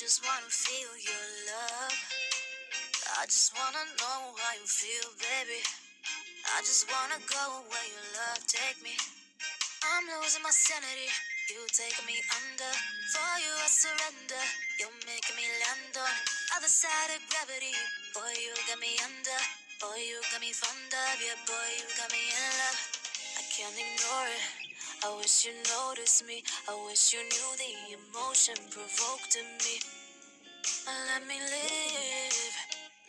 just wanna feel your love. I just wanna know how you feel, baby. I just wanna go where your love take me. I'm losing my sanity, you taking me under. For you I surrender, you're making me land on other side of gravity. Boy, you got me under. Boy, you got me fond of. Yeah, boy, you got me in love. I can't ignore it. I wish you noticed me. I wish you knew the emotion provoked in me. Let me live.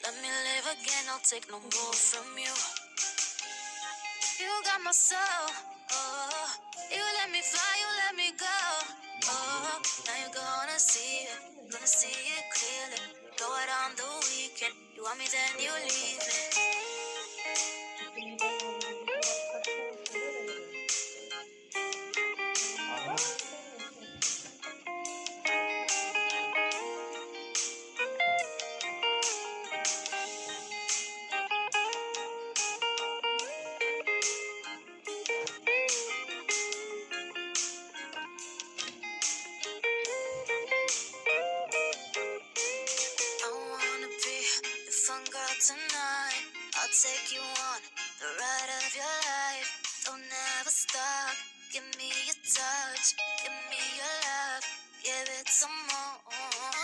Let me live again. I'll take no more from you. You got my soul. Oh, you let me fly. You let me go. Oh, now you're gonna see it. Gonna see it clearly. Go out on the weekend. You want me, then you leave me. I wanna be your fun girl tonight. I'll take you on the ride of your life. Don't ever stop. Give me your touch. Give me your love. Give it some more.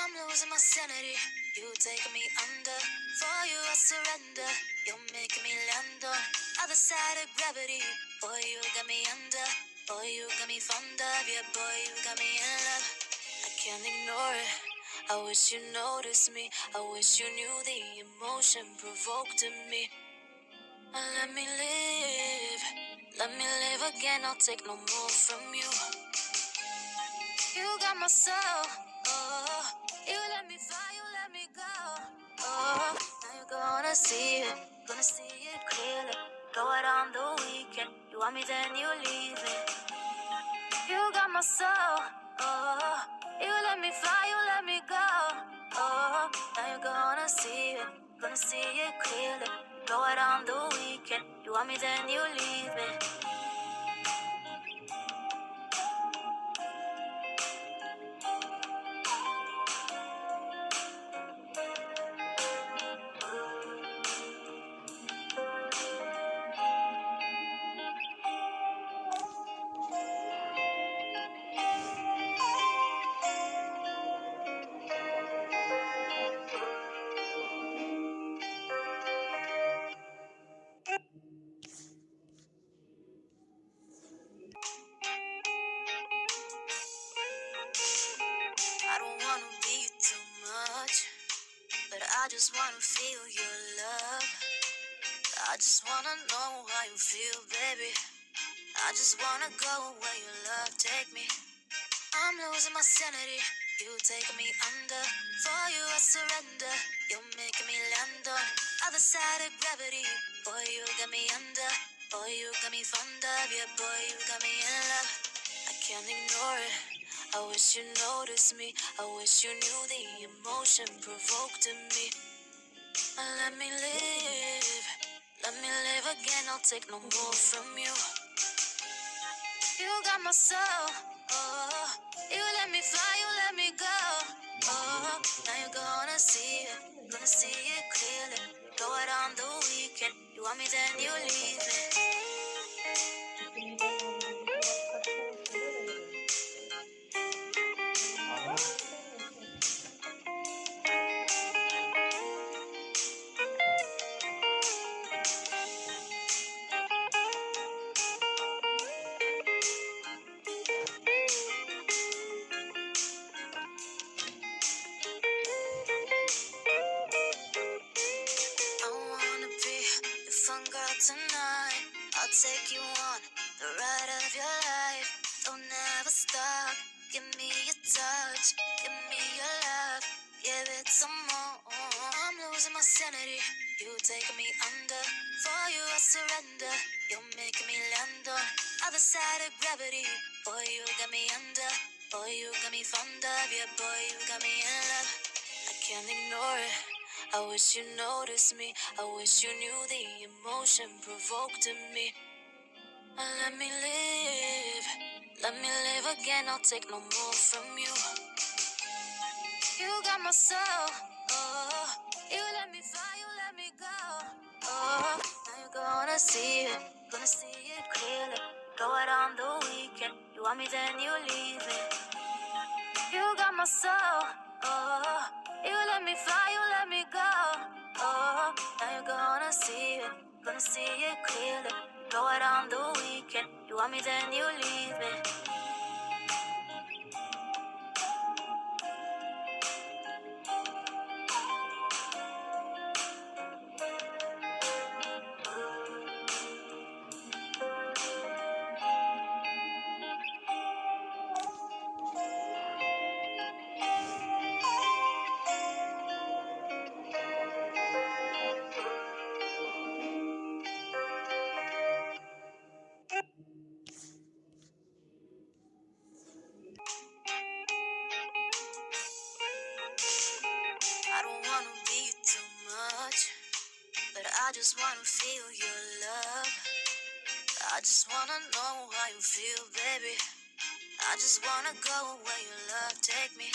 I'm losing my sanity. You taking me under. For you I surrender. You're making me land on other side of gravity. Boy, you got me under. Boy, you got me fond of. Yeah, boy, you got me in love. I can't ignore it. I wish you noticed me. I wish you knew the emotion provoked in me. Let me live. Let me live again. I'll take no more from you. You got my soul. Oh, you let me fly. You let me go. Oh, now you're gonna see it. Gonna see it clearly. Go out on the weekend. You want me, then you leave me. You got my soul. Oh, you let me fly, you let me go. Oh, now you're gonna see it. Gonna see it clearly. Go out on the weekend. You want me, then you leave me. I don't wanna be too much, but I just wanna feel your love. I just wanna know how you feel, baby. I just wanna go where your love take me. I'm losing my sanity, you taking me under. For you I surrender, you're making me land on other side of gravity. Boy, you got me under. Boy, you got me fond of. Yeah, boy, you got me in love. I can't ignore it. I wish you noticed me. I wish you knew the emotion provoked in me. Let me live. Let me live again. I'll take no more from you. You got my soul. Oh, you let me fly. You let me go. Oh, now you're gonna see it. Gonna see it clearly. Go out on the weekend. You want me, then you leave me. I wanna be your fun girl tonight. I'll take you on the ride of your life. Don't ever stop. Give me your touch. Give me your love. Give it some more. I'm losing my sanity. You taking me under. For you I surrender. You're making me land on other side of gravity. Boy, you got me under. Boy, you got me fond of. Yeah, boy, you got me in love. I can't ignore it. I wish you noticed me. I wish you knew the emotion provoked in me. Let me live. Let me live again. I'll take no more from you. You got my soul, oh. You let me fly, you let me go, oh. Now you're gonna see it clearly. Go out on the weekend, you want me then you leave me. You got my soul, oh. You let me fly, you let me go, oh. Now you're gonna see it clearly. Go out on the weekend, you want me then you leave me. I don't wanna be too much, but I just wanna feel your love. I just wanna know how you feel, baby. I just wanna go where your love take me.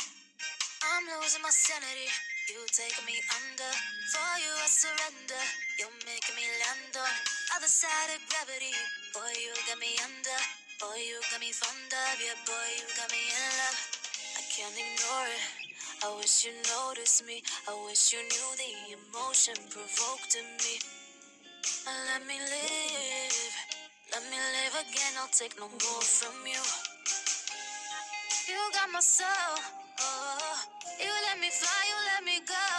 I'm losing my sanity, you taking me under. For you I surrender, you're making me land on other side of gravity. Boy, you got me under. Boy, you got me fond of. Yeah, boy, you got me in love. I can't ignore it. I wish you noticed me. I wish you knew the emotion provoked in me. Let me live. Let me live again. I'll take no more from you. You got my soul, oh. You let me fly, you let me go,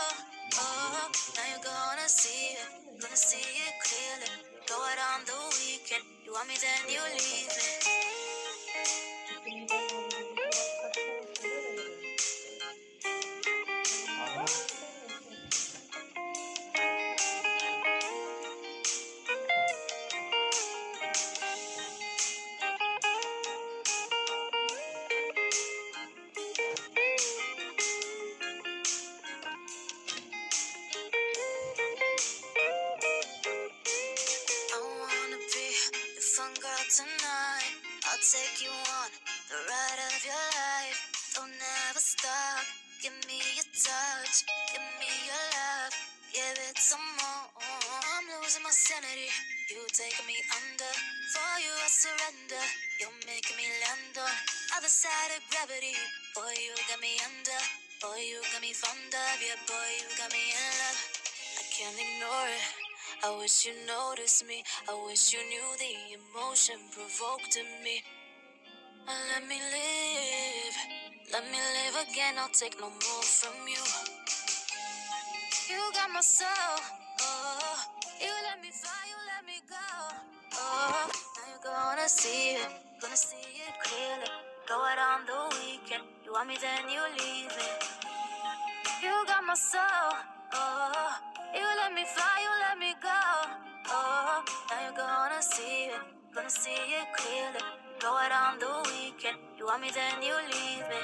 oh. Now you're gonna see it clearly. Go out on the weekend, you want me then you leave me. I wanna be your fun girl tonight. I'll take you on the ride of your life. Don't ever stop. Give me your touch. Give me your love. Give it some more. I'm losing my sanity. You taking me under. For you I surrender. You're making me land on other side of gravity. Boy, you got me under. Boy, you got me fond of. Yeah, boy, you got me in love. I can't ignore it. I wish you noticed me. I wish you knew the emotion provoked in me. Let me live. Let me live again. I'll take no more from you. You got my soul, oh. You let me fly, you let me go, oh. Now you're gonna see it clearly. Go out on the weekend, you want me then you leave me. You got my soul, oh. You let me fly, you let me go, oh. Now you're gonna see it clearly. Go out on the weekend, you want me then you leave me.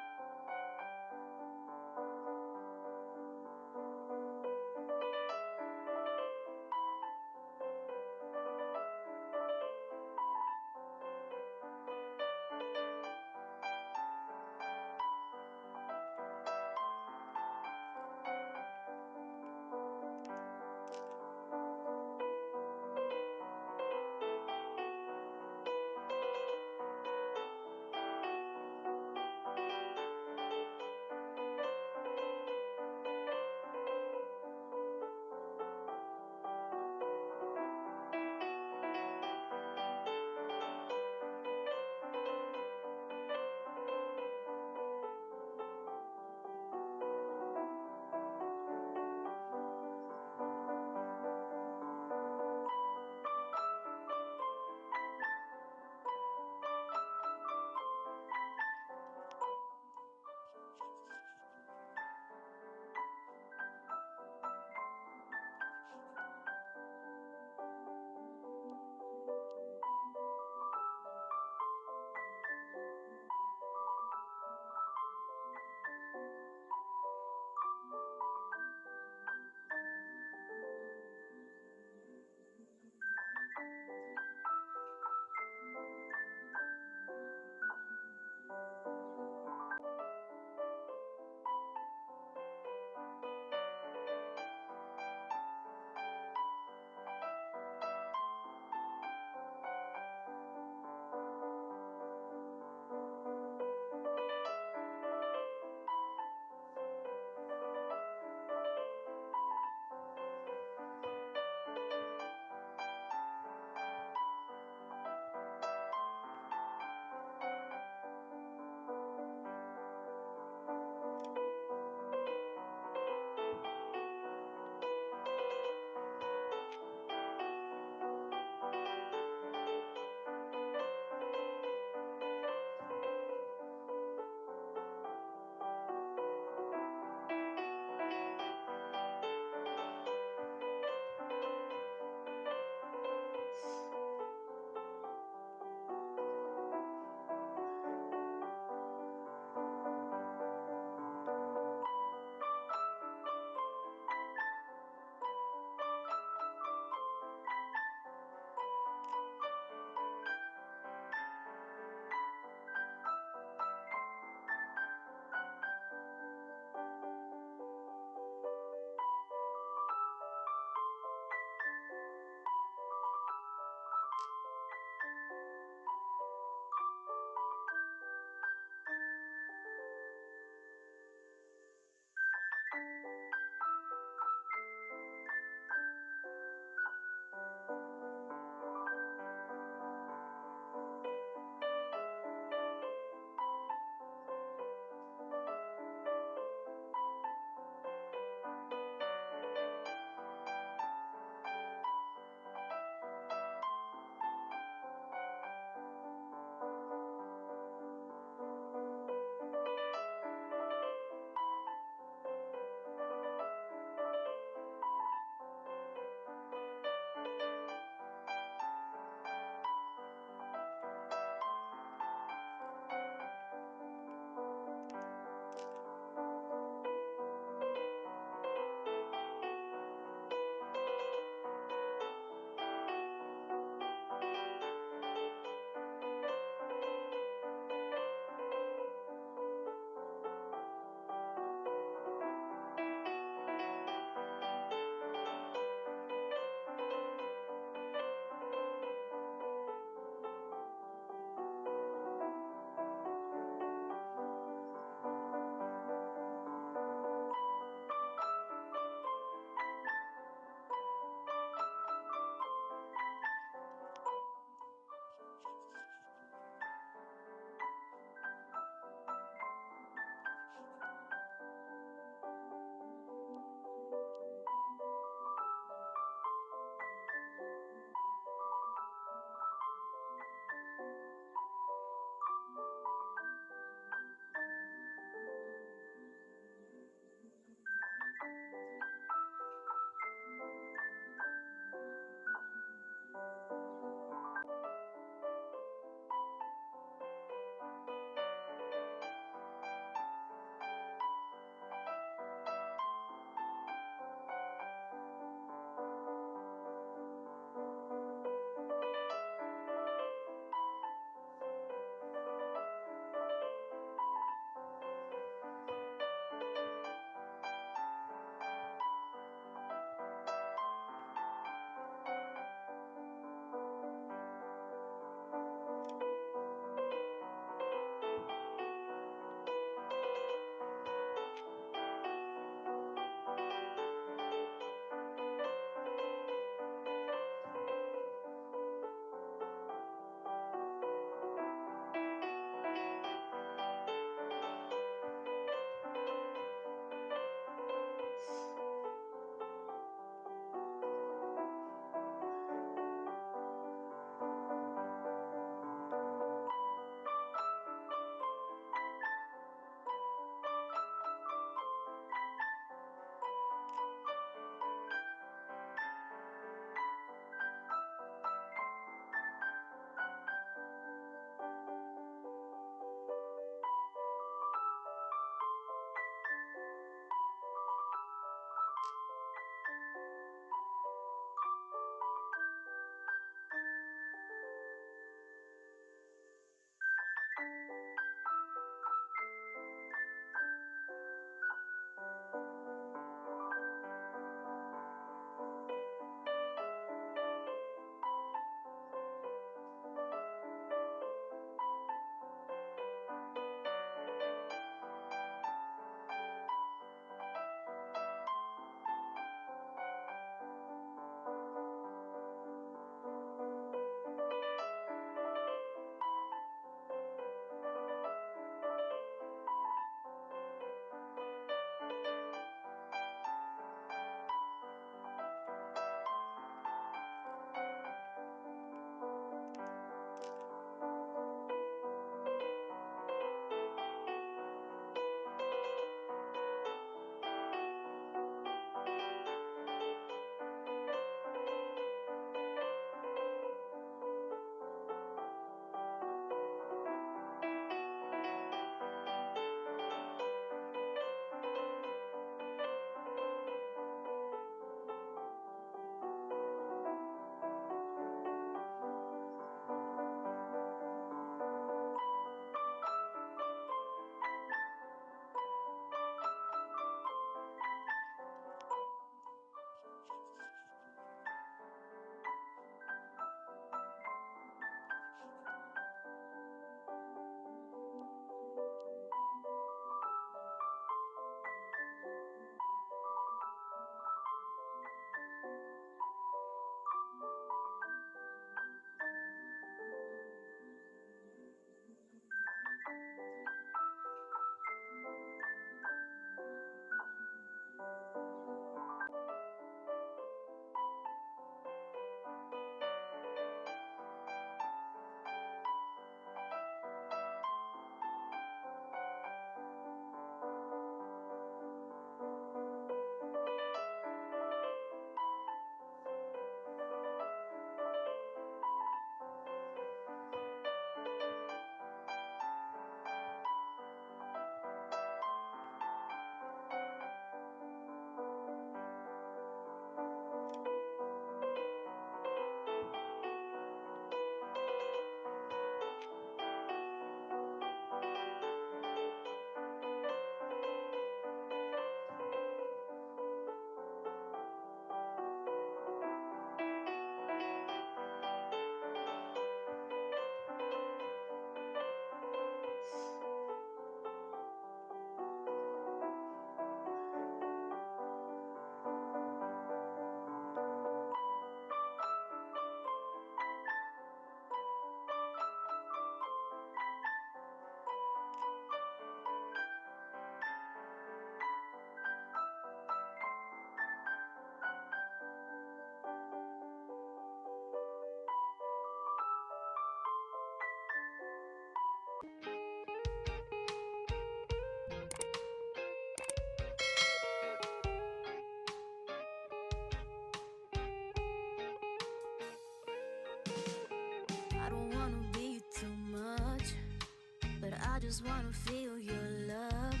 I just wanna feel your love.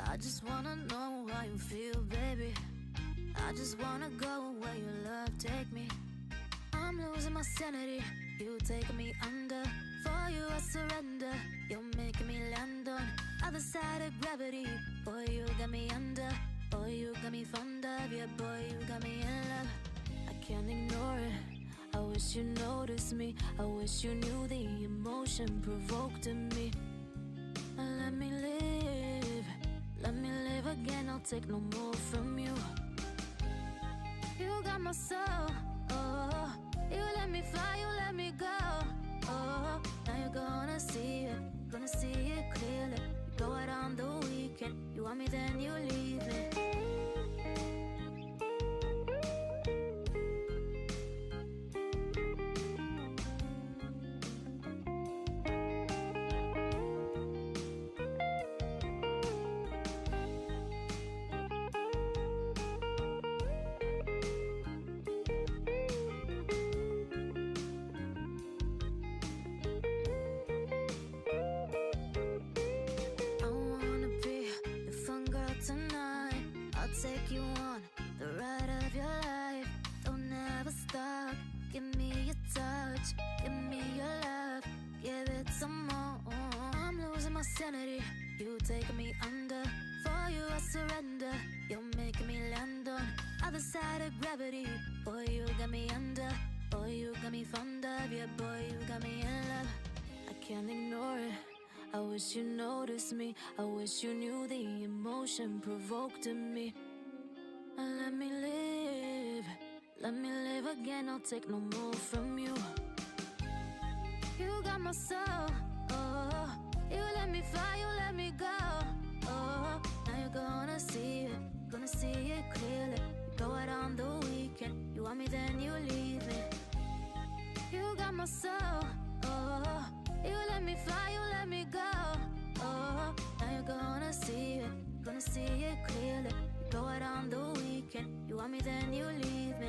I just wanna know how you feel, baby. I just wanna go where your love take me. I'm losing my sanity, you taking me under. For you I surrender, you're making me land on other side of gravity. Boy, you got me under. Boy, you got me fond of. Yeah, boy, you got me in love. I can't ignore it. I wish you noticed me. I wish you knew the emotion provoked in me. Let me live. Let me live again. I'll take no more from you. You got my soul. Oh, you let me fly. You let me go. Oh, now you're gonna see it. Gonna see it clearly. You go out on the weekend. You want me, then you leave me. Take you on the ride of your life. Don't ever stop. Give me your touch. Give me your love. Give it some more. I'm losing my sanity. You taking me under. For you I surrender. You're making me land on other side of gravity. Boy, you got me under. Boy, you got me fond of. Yeah, boy, you got me in love. I can't ignore it. I wish you noticed me. I wish you knew the emotion provoked in me. Let me live. Let me live again. I'll take no more from you. You got my soul. Oh, you let me fly. You let me go. Oh, now you're gonna see it. Gonna see it clearly. You go out on the weekend. You want me, then you leave me. You got my soul. Oh, you let me fly. You let me go. Oh, now you're gonna see it. Gonna see it clearly. You go out on the weekend. You want me, then you leave me.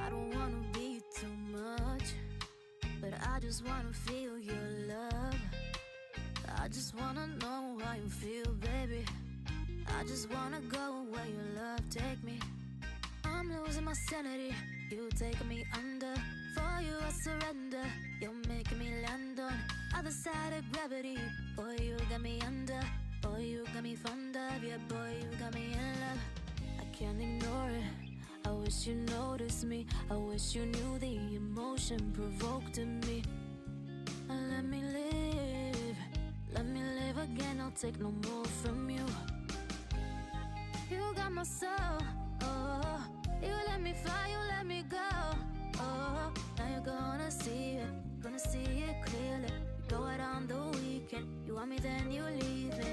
I don't wanna be too much, but I just wanna feel your love. I just wanna know how you feel, baby. I just wanna go where your love take me. I'm losing my sanity, you taking me under. For you I surrender, you're making me land on other side of gravity. Boy, you got me under. Boy, you got me fond of. Yeah, boy, you got me in love. I can't ignore it. I wish you noticed me. I wish you knew the emotion provoked in me. Let me live. Let me live again. I'll take no more from you. You got my soul. Oh, you let me fly. You let me go. Oh, now you're gonna see it. Gonna see it clearly. You go out on the weekend. You want me, then you leave me.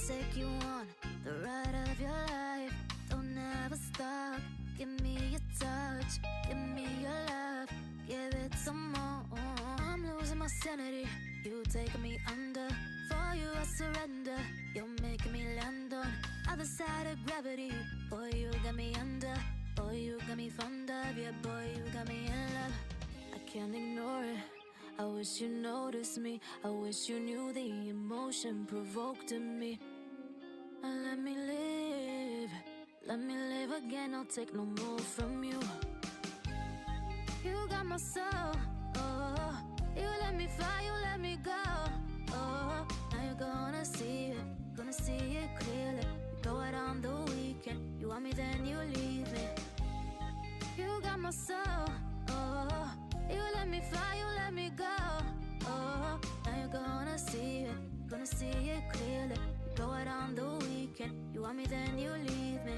Take you on the ride of your life. Don't ever stop. Give me your touch. Give me your love. Give it some more. I'm losing my sanity. You taking me under. For you I surrender. You're making me land on other side of gravity. Boy, you got me under. Boy, you got me fond of. Yeah, boy, you got me in love. I can't ignore it. I wish you noticed me. I wish you knew the emotion provoked in me. Let me live. Let me live again. I'll take no more from you. You got my soul. Oh, you let me fly. You let me go. Oh, now you're gonna see it. Gonna see it clearly. You go out on the weekend. You want me, then you leave me. You got my soul. Oh, you let me fly. You let me go. Oh, now you're gonna see it. Gonna see it clearly. You go out on the weekend. You want me, then you leave me.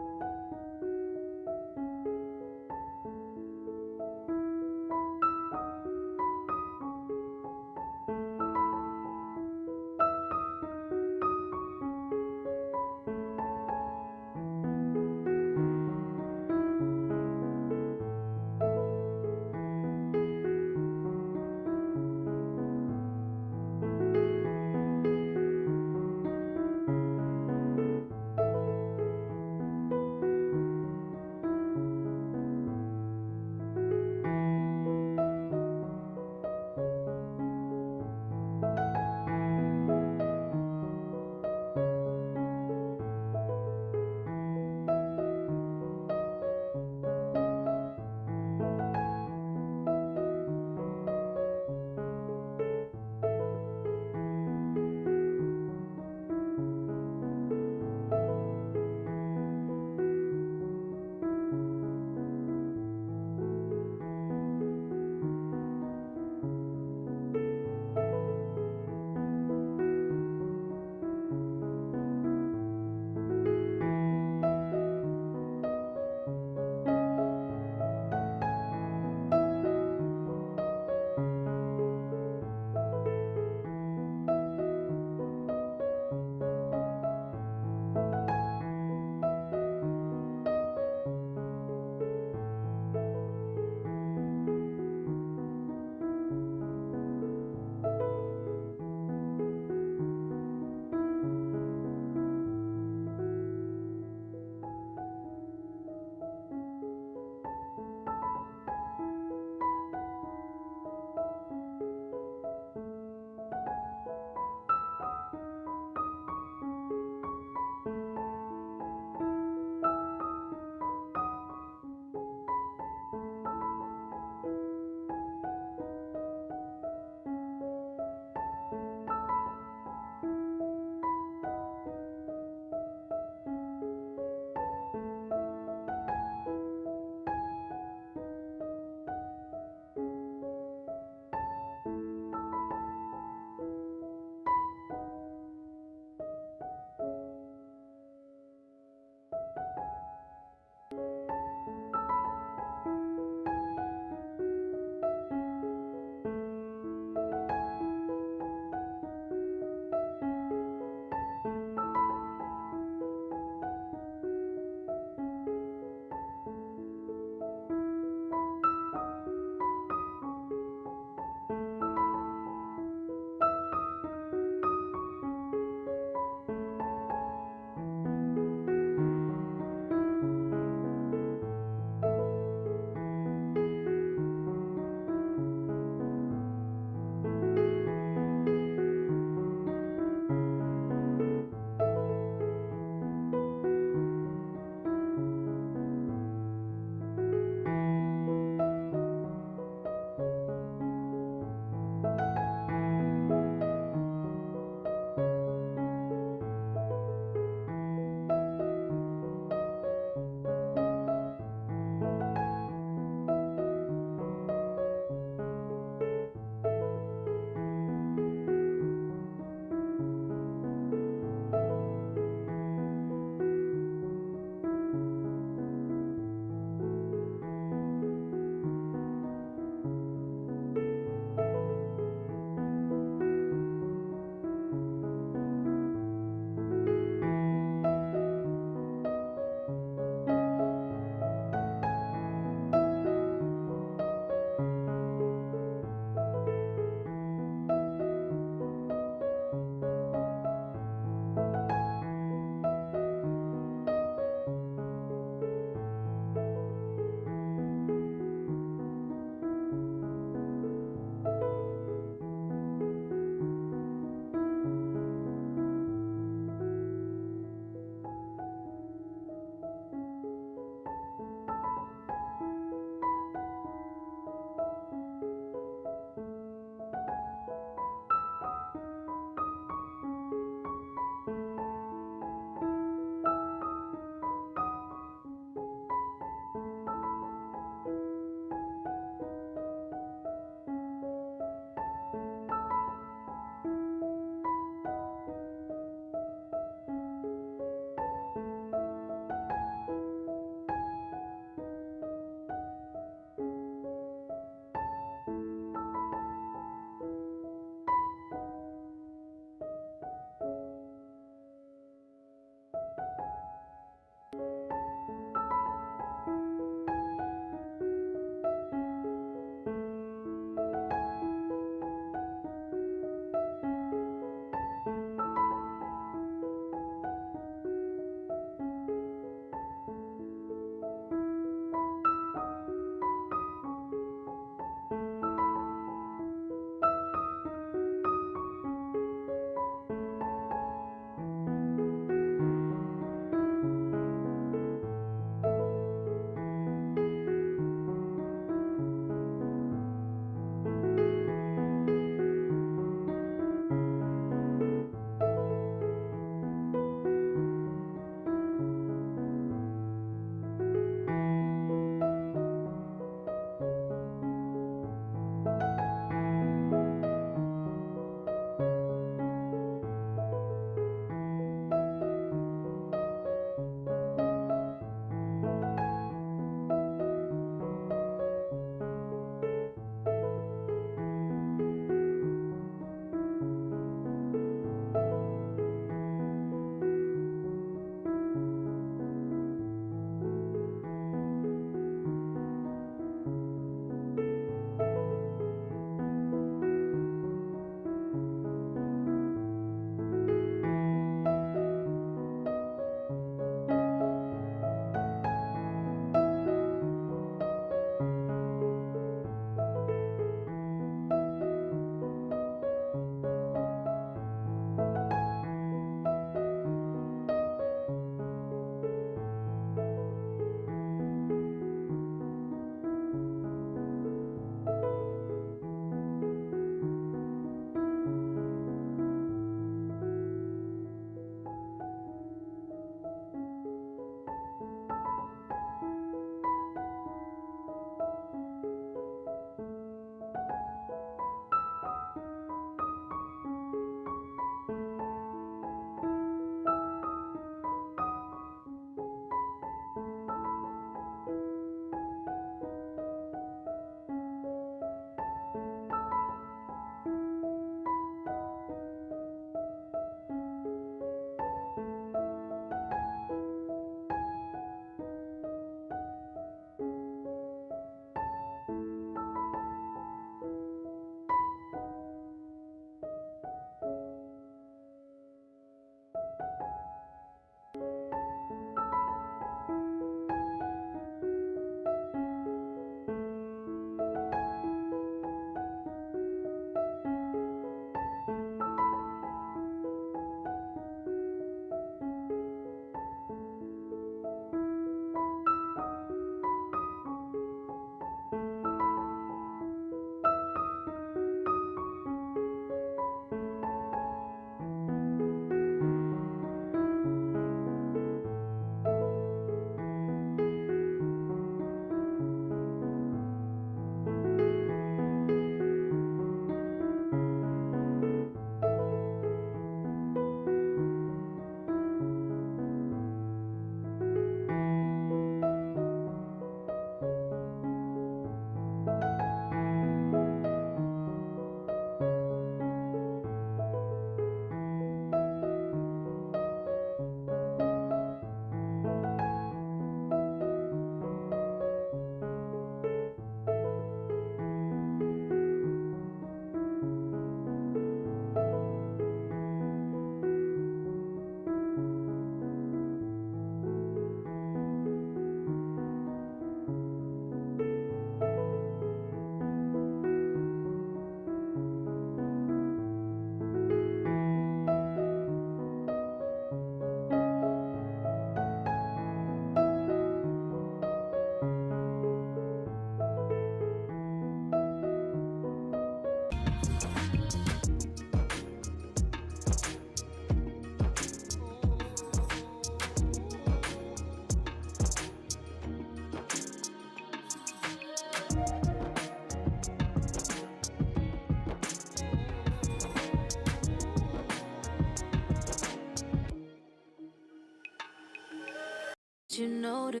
you know that.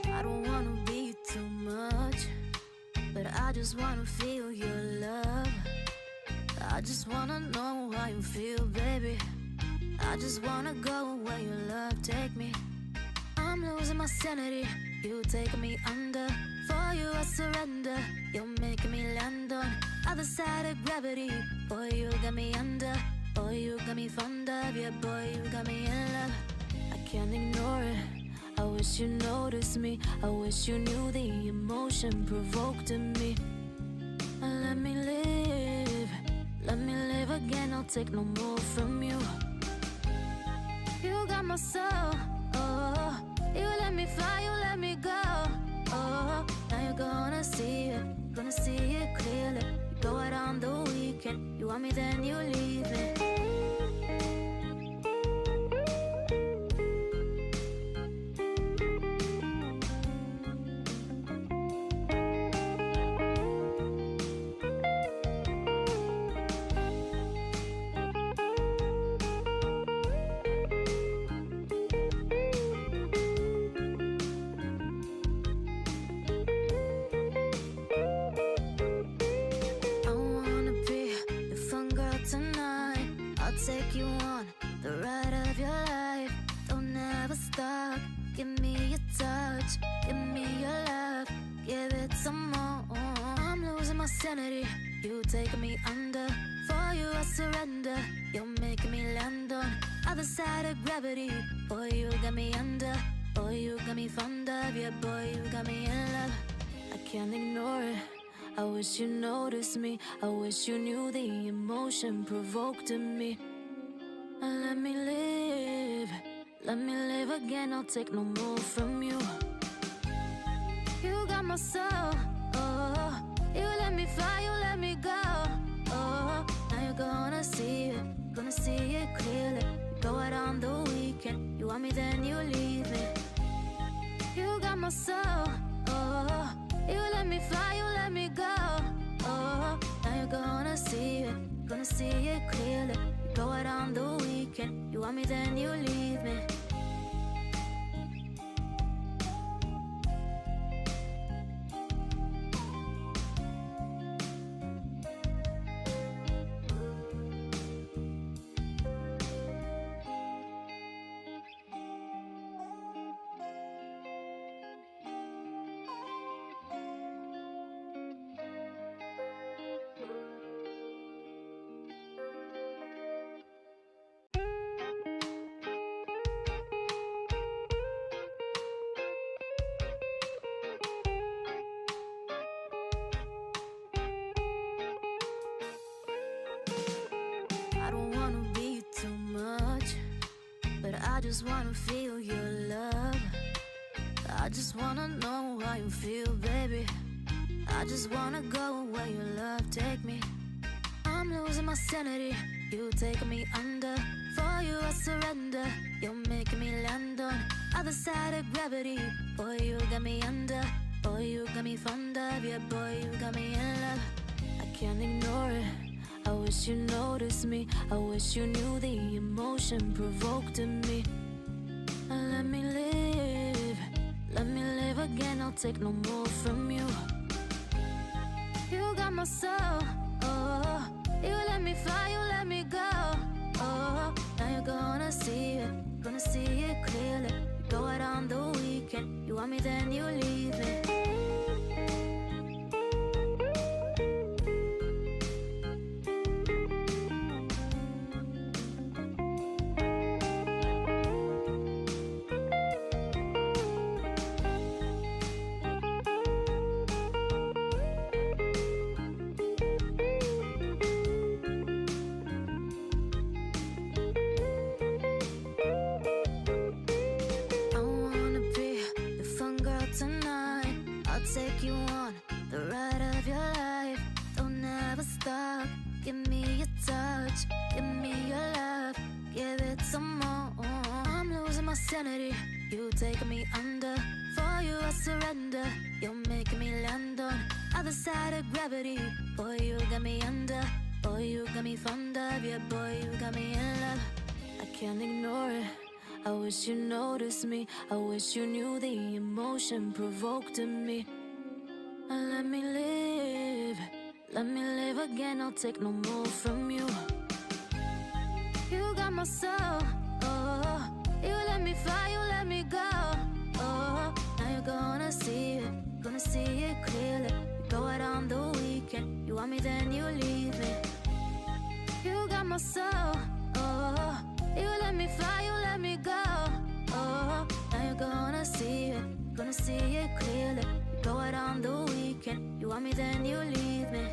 I don't wanna be too much, but I just wanna feel your love. I just wanna know how you feel, baby. I just wanna go where your love take me. I'm losing my sanity, you taking me under. For you I surrender, you're making me land on other side of gravity. Boy, you got me under, boy, you got me fond of. Yeah, boy, you got me in love. I can't ignore it, I wish you noticed me. I wish you knew the emotion provoked in me. Let me live again, I'll take no more from you. You got my soul, oh. You let me fly, you let me go, oh. Now you're gonna see it clearly. You go out on the weekend, you want me then you leave me. Take you on the ride of your life. Don't ever stop. Give me your touch, give me your love, give it some more. I'm losing my sanity, you taking me under. For you I surrender, you're making me land on other side of gravity. Boy, you got me under, boy, you got me fond of. Yeah, boy, you got me in love. I can't ignore it, I wish you noticed me. I wish you knew the emotion provoked in me. Let me live again, I'll take no more from you. You got my soul, oh. You let me fly, you let me go, oh. Now you're gonna see it clearly. You go out on the weekend, you want me then you leave me. You got my soul, oh. You let me fly, you let me go, oh. Now you're gonna see it clearly. You go out on the weekend, you want me then you leave me. I just wanna feel your love. I just wanna know how you feel, baby. I just wanna go where your love take me. I'm losing my sanity, you taking me under. For you I surrender, you're making me land on other side of gravity. Boy, you got me under, boy, you got me fond of. Yeah, boy, you got me in love. I can't ignore it, I wish you noticed me. I wish you knew the emotion provoked in me. Let me live again, I'll take no more from you. You got my soul, oh. You let me fly, you let me go, oh. Now you're gonna see it clearly. You go out on the weekend, you want me then you leave me. Take you on the ride of your life. Don't ever stop. Give me your touch, give me your love, give it some more. I'm losing my sanity, you taking me under. For you I surrender, you're making me land on other side of gravity. Boy, you got me under. Boy, you got me fond of. Yeah, boy, you got me in love. I can't ignore it. I wish you noticed me. I wish you knew the emotion provoked in me. Let me live. Let me live again. I'll take no more from you. You got my soul. Oh, you let me fly. You let me go. Oh, now you're gonna see it. Gonna see it clearly. You go out on the weekend. You want me, then you leave me. You got my soul. Oh, you let me fly. You let me go. Oh, now you're gonna see it. Gonna see it clearly. You go out on the weekend. You want me, then you leave me.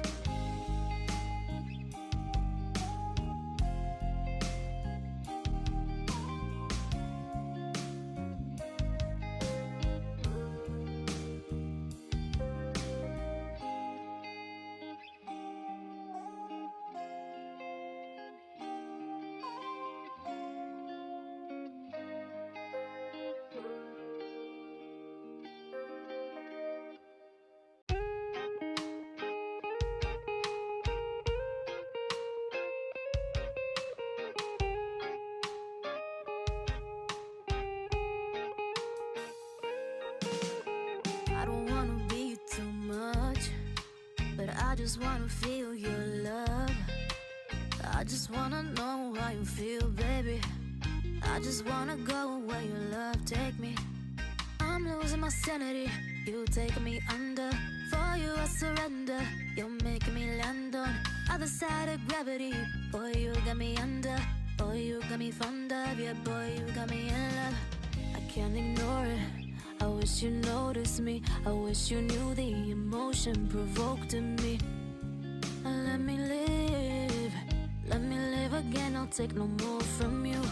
I don't wanna be too much, but I just wanna feel your love. I just wanna know how you feel, baby. I just wanna go where your love take me. I'm losing my sanity, you taking me under. For you I surrender, you're making me land on other side of gravity. Boy, you got me under. Boy, you got me fond of. Yeah, boy, you got me in love. I can't ignore it. I wish you noticed me. I wish you knew the emotion provoked in me. Let me live. Let me live again. I'll take no more from you.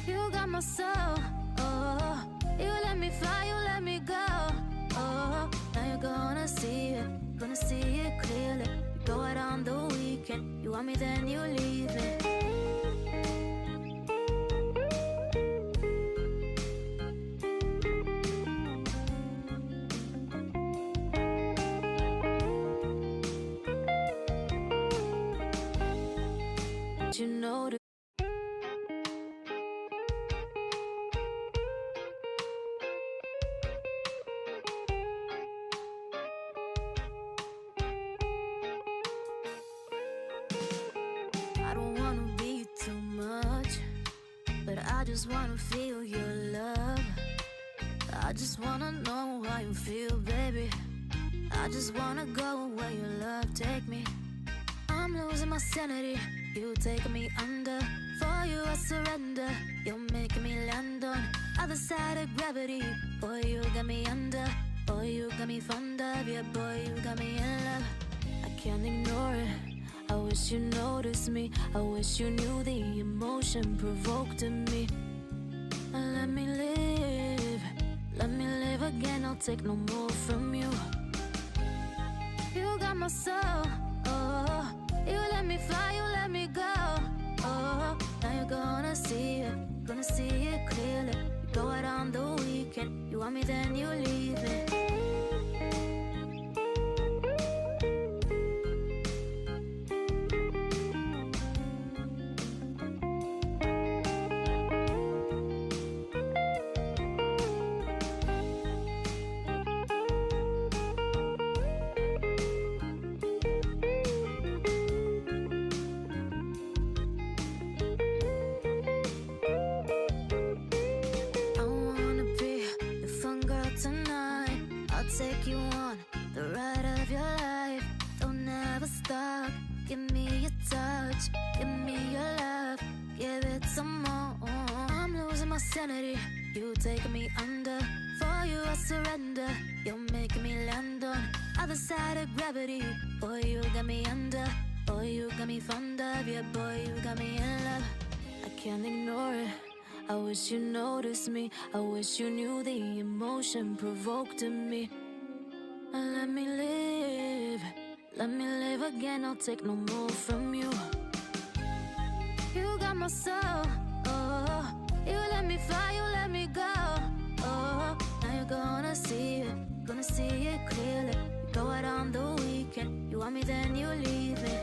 You got my soul. Oh, you let me fly. You let me go. Oh, now you're gonna see it. Gonna see it clearly. You go out on the weekend. You want me, then you leave me. You know that I don't wanna be too much, but I just wanna feel your love. I just wanna know how you feel, baby. I just wanna go where your love take me. I'm losing my sanity, you taking me under. For you I surrender, you're making me land on other side of gravity. Boy, you got me under. Boy, you got me fond of. Yeah, boy, you got me in love. I can't ignore it. I wish you noticed me. I wish you knew the emotion provoked in me. Let me live. Let me live again. I'll take no more from you. You got my soul. Oh, you let me fly. You let me go. Oh, now you're gonna see it. Gonna see it clearly. You go out on the weekend. You want me, then you leave me. Take you on the ride of your life. Don't ever stop. Give me your touch. Give me your love. Give it some more. I'm losing my sanity. You taking me under. For you I surrender. You're making me land on other side of gravity. Boy, you got me under. Boy, you got me fond of. Yeah, boy, you got me in love. I can't ignore it. I wish you noticed me. I wish you knew the emotion provoked in me. Let me live. Let me live again. I'll take no more from you. You got my soul. Oh, You let me fly, you let me go. Oh, now you're gonna see it clearly. You go out on the weekend, you want me, then you leave me.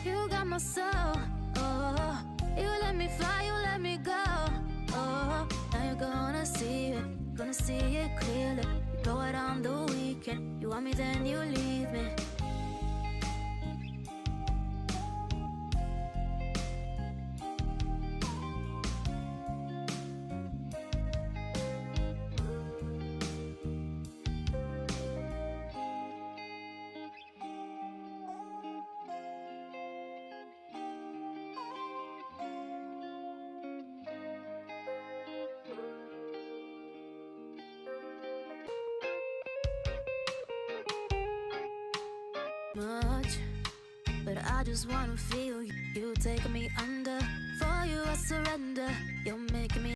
You got my soul. Oh, you let me fly, you let me go. Oh, now you're gonna see it clearly. You go out on the weekend, you want me, then you leave me. Much, but I just wanna feel you taking me under. For you I surrender. You're making me